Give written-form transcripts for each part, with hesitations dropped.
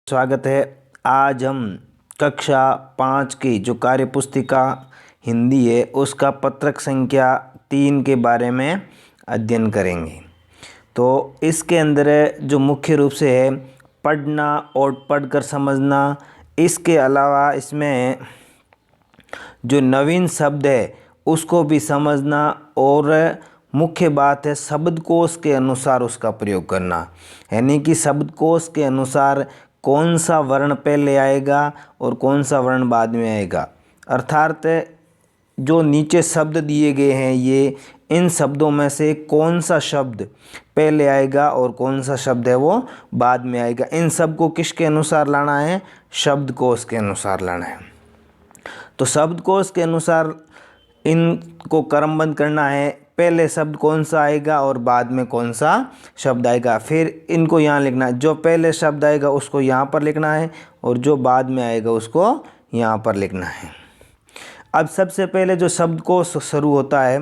स्वागत है। आज हम कक्षा 5 की जो कार्य पुस्तिका हिंदी है उसका पत्रक संख्या 3 के बारे में अध्ययन करेंगे। तो इसके अंदर जो मुख्य रूप से है पढ़ना और पढ़कर समझना, इसके अलावा इसमें जो नवीन शब्द है उसको भी समझना और मुख्य बात है शब्दकोश के अनुसार उसका प्रयोग करना, यानी कि शब्दकोश के अनुसार कौन सा वर्ण पहले आएगा और कौन सा वर्ण बाद में आएगा। अर्थात जो नीचे शब्द दिए गए हैं ये इन शब्दों में से कौन सा शब्द पहले आएगा और कौन सा शब्द है वो बाद में आएगा। इन सब को किसके अनुसार लाना है? शब्दकोश के अनुसार लाना है। तो शब्दकोश के अनुसार इनको क्रमबद्ध करना है। पहले शब्द कौन सा आएगा और बाद में कौन सा शब्द आएगा, फिर इनको यहाँ लिखना है। जो पहले शब्द आएगा उसको यहाँ पर लिखना है और जो बाद में आएगा उसको यहाँ पर लिखना है। अब सबसे पहले जो शब्दकोश शुरू होता है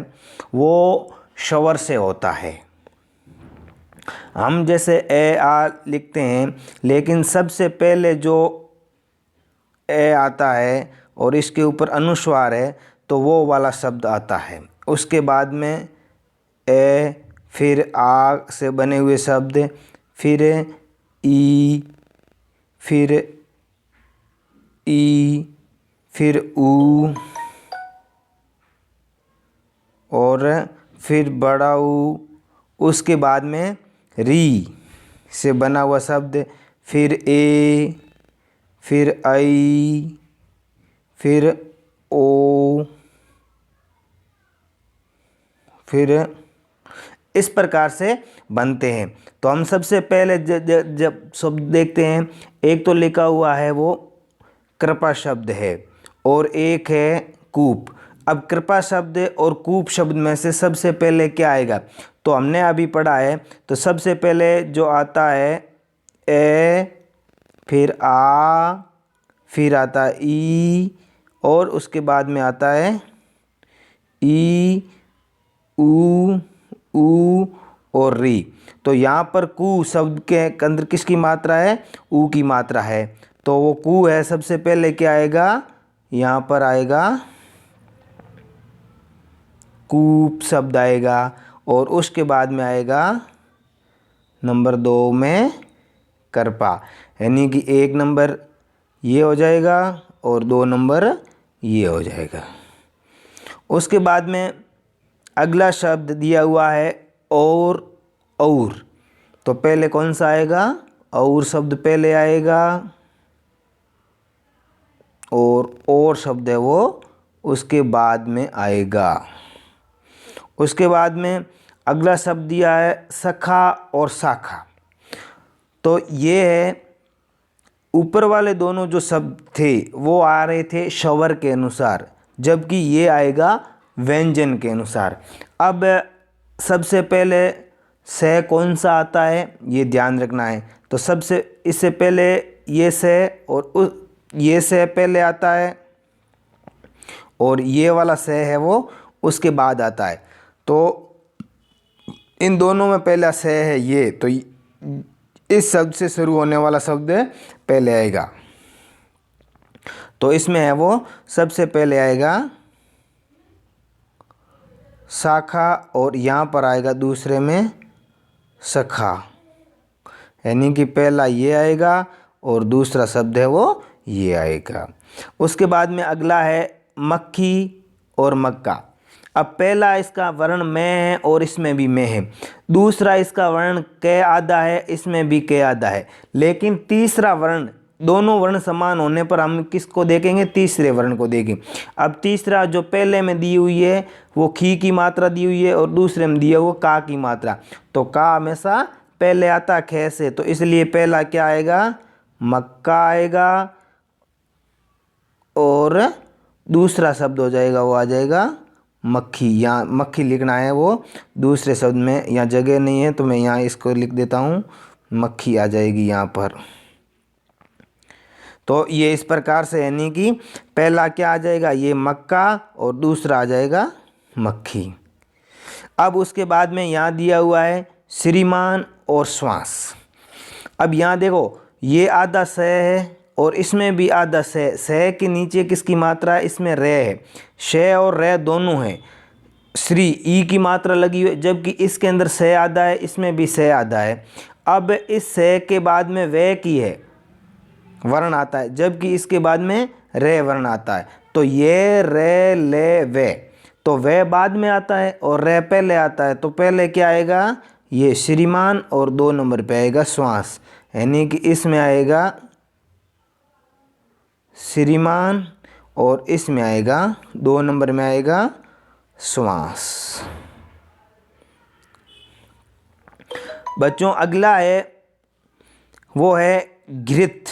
वो स्वर से होता है। हम जैसे ए आ लिखते हैं, लेकिन सबसे पहले जो ए आता है और इसके ऊपर अनुस्वार है तो वो वाला शब्द आता है। उसके बाद में ए, फिर आ से बने हुए शब्द, फिर ई, फिर ई, फिर ऊ और फिर बड़ा ऊ। उसके बाद में री से बना हुआ शब्द, फिर ए, फिर आई, फिर ओ, फिर इस प्रकार से बनते हैं। तो हम सबसे पहले जब शब्द देखते हैं, एक तो लिखा हुआ है वो कृपा शब्द है और एक है कूप। अब कृपा शब्द और कूप शब्द में से सबसे पहले क्या आएगा? तो हमने अभी पढ़ा है, तो सबसे पहले जो आता है ए, फिर आ, फिर आता है ई और उसके बाद में आता है ई, ऊ, ऊ और री। तो यहाँ पर कू शब्द के अंदर किसकी मात्रा है? ऊ की मात्रा है। तो वो कू है। सबसे पहले क्या आएगा? यहाँ पर आएगा कूप शब्द आएगा और उसके बाद में आएगा नंबर 2 में कृपा, यानी कि 1 नंबर ये हो जाएगा और 2 नंबर ये हो जाएगा। उसके बाद में अगला शब्द दिया हुआ है और। तो पहले कौन सा आएगा? और शब्द पहले आएगा और शब्द है वो उसके बाद में आएगा। उसके बाद में अगला शब्द दिया है सखा और शाखा। तो ये है, ऊपर वाले दोनों जो शब्द थे वो आ रहे थे स्वर के अनुसार, जबकि ये आएगा व्यंजन के अनुसार। अब सबसे पहले से कौन सा आता है ये ध्यान रखना है। तो सबसे इससे पहले ये से और ये से पहले आता है और ये वाला से है वो उसके बाद आता है। तो इन दोनों में पहला से है ये, तो इस शब्द से शुरू होने वाला शब्द पहले आएगा। तो इसमें है वो सबसे पहले आएगा शाखा और यहाँ पर आएगा दूसरे में सखा, यानी कि पहला ये आएगा और दूसरा शब्द है वो ये आएगा। उसके बाद में अगला है मक्खी और मक्का। अब पहला इसका वर्ण में है और इसमें भी में है। दूसरा इसका वर्ण क आधा है, इसमें भी क आधा है। लेकिन तीसरा वर्ण, दोनों वर्ण समान होने पर हम किसको देखेंगे? तीसरे वर्ण को देखेंगे। अब तीसरा जो पहले में दी हुई है वो खी की मात्रा दी हुई है और दूसरे में दिया हुआ का की मात्रा। तो का हमेशा पहले आता ख से, तो इसलिए पहला क्या आएगा? मक्का आएगा और दूसरा शब्द हो जाएगा वो आ जाएगा मक्खी। यहाँ मक्खी लिखना है वो दूसरे शब्द में, यहाँ जगह नहीं है तो मैं यहाँ इसको लिख देता हूँ, मक्खी आ जाएगी यहाँ पर। तो ये इस प्रकार से, यानी कि पहला क्या आ जाएगा? ये मक्का और दूसरा आ जाएगा मक्खी। अब उसके बाद में यहाँ दिया हुआ है श्रीमान और श्वास। अब यहाँ देखो ये आधा स है और इसमें भी आधा स के नीचे किसकी मात्रा है, इसमें रे है, श और रे दोनों है, श्री ई की मात्रा लगी हुई है, जबकि इसके अंदर स आधा है, इसमें भी स आधा है। अब इस स के बाद में वे की है वर्ण आता है, जबकि इसके बाद में रे वर्ण आता है। तो ये रे ले वे, तो वे बाद में आता है और रे पहले आता है। तो पहले क्या आएगा, ये श्रीमान और 2 नंबर पे आएगा श्वास, यानी कि इसमें आएगा श्रीमान और इसमें आएगा 2 नंबर में आएगा श्वास। बच्चों अगला है वो है घृत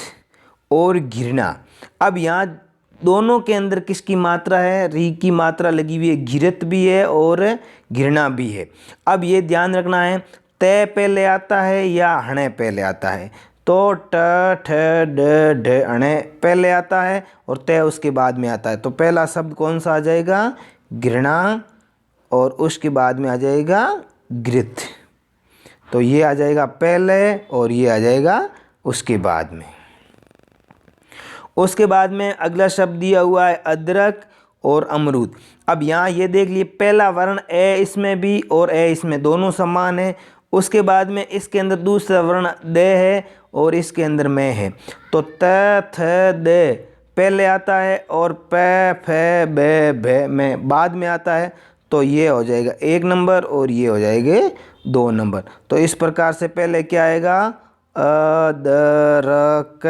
और घृणा। अब यहाँ दोनों के अंदर किसकी मात्रा है, री की मात्रा लगी हुई है, घृत भी है और घृणा भी है। अब ये ध्यान रखना है, तय पहले आता है या हणे पहले आता है। तो ट ठ ड ढ अणे पहले आता है और तय उसके बाद में आता है। तो पहला शब्द कौन सा आ जाएगा, घृणा, और उसके बाद में आ जाएगा घृत। तो ये आ जाएगा पहले और ये आ जाएगा उसके बाद में। उसके बाद में अगला शब्द दिया हुआ है अदरक और अमरूद। अब यहाँ ये देख लिए, पहला वर्ण ए इसमें भी और ए इसमें, दोनों समान है। उसके बाद में इसके अंदर दूसरा वर्ण दे है और इसके अंदर में है। तो त थ दे पहले आता है और प फ बे भे में बाद में आता है। तो ये हो जाएगा 1 नंबर और ये हो जाएंगे 2 नंबर। तो इस प्रकार से पहले क्या आएगा, अदरक,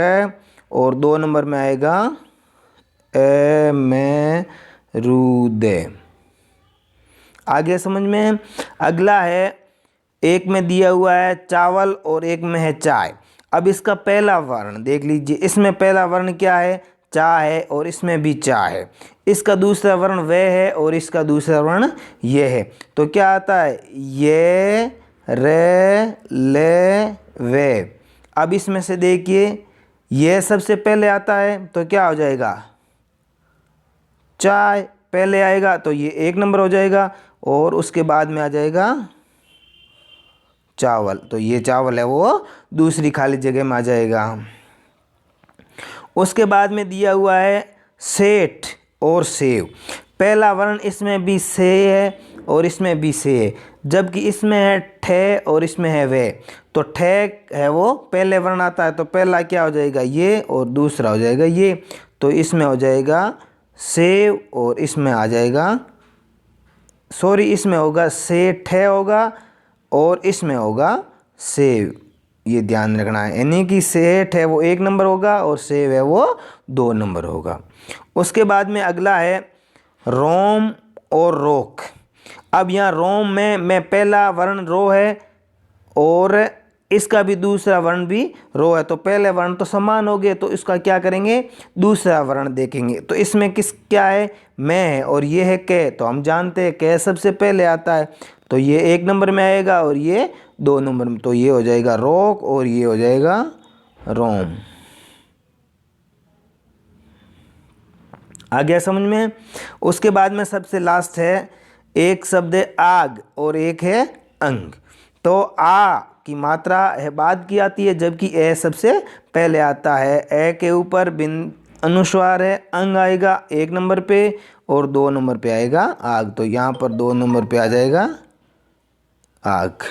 और 2 नंबर में आएगा अमरूद। आगे समझ में। अगला है, एक में दिया हुआ है चावल और एक में है चाय। अब इसका पहला वर्ण देख लीजिए, इसमें पहला वर्ण क्या है, चा है और इसमें भी चा है। इसका दूसरा वर्ण वे है और इसका दूसरा वर्ण ये है। तो क्या आता है, ये रे ले वे। अब इसमें से देखिए, ये सबसे पहले आता है तो क्या हो जाएगा, चाय पहले आएगा तो ये 1 नंबर हो जाएगा और उसके बाद में आ जाएगा चावल। तो ये चावल है वो दूसरी खाली जगह में आ जाएगा। उसके बाद में दिया हुआ है सेठ और सेव। पहला वर्ण इसमें भी से है और इसमें भी से है, जबकि इसमें है ठे और इसमें है वे। तो ठे है वो पहले वर्ण आता है, तो पहला क्या हो जाएगा ये और दूसरा हो जाएगा ये। तो इसमें हो जाएगा सेव और इसमें आ जाएगा, सॉरी, इसमें होगा से ठे होगा और इसमें होगा सेव। ये ध्यान रखना है, यानी कि सेठ है वो 1 नंबर होगा और सेव है वो 2 नंबर होगा। उसके बाद में अगला है रोम और रोक। अब यहाँ रोम में पहला वर्ण रो है और इसका भी दूसरा वर्ण भी रो है। तो पहले वर्ण तो समान हो गए, तो इसका क्या करेंगे, दूसरा वर्ण देखेंगे। तो इसमें किस क्या है, मैं है और ये है कै। तो हम जानते हैं कै सबसे पहले आता है, तो ये 1 नंबर में आएगा और ये 2 नंबर में। तो ये हो जाएगा रोक और ये हो जाएगा रोम। आ गया समझ में। उसके बाद में सबसे लास्ट है, एक शब्द है आग और एक है अंग। तो आ की मात्रा है बाद की आती है, जबकि ए सबसे पहले आता है। ए के ऊपर बिन अनुस्वार है, अंग आएगा 1 नंबर पे और 2 नंबर पे आएगा आग। तो यहाँ पर 2 नंबर पे आ जाएगा आग।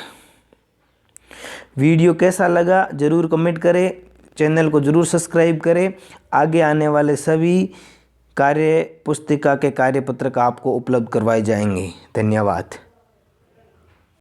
वीडियो कैसा लगा ज़रूर कमेंट करें, चैनल को ज़रूर सब्सक्राइब करें। आगे आने वाले सभी कार्य पुस्तिका के कार्यपत्रक आपको उपलब्ध करवाए जाएंगे। धन्यवाद।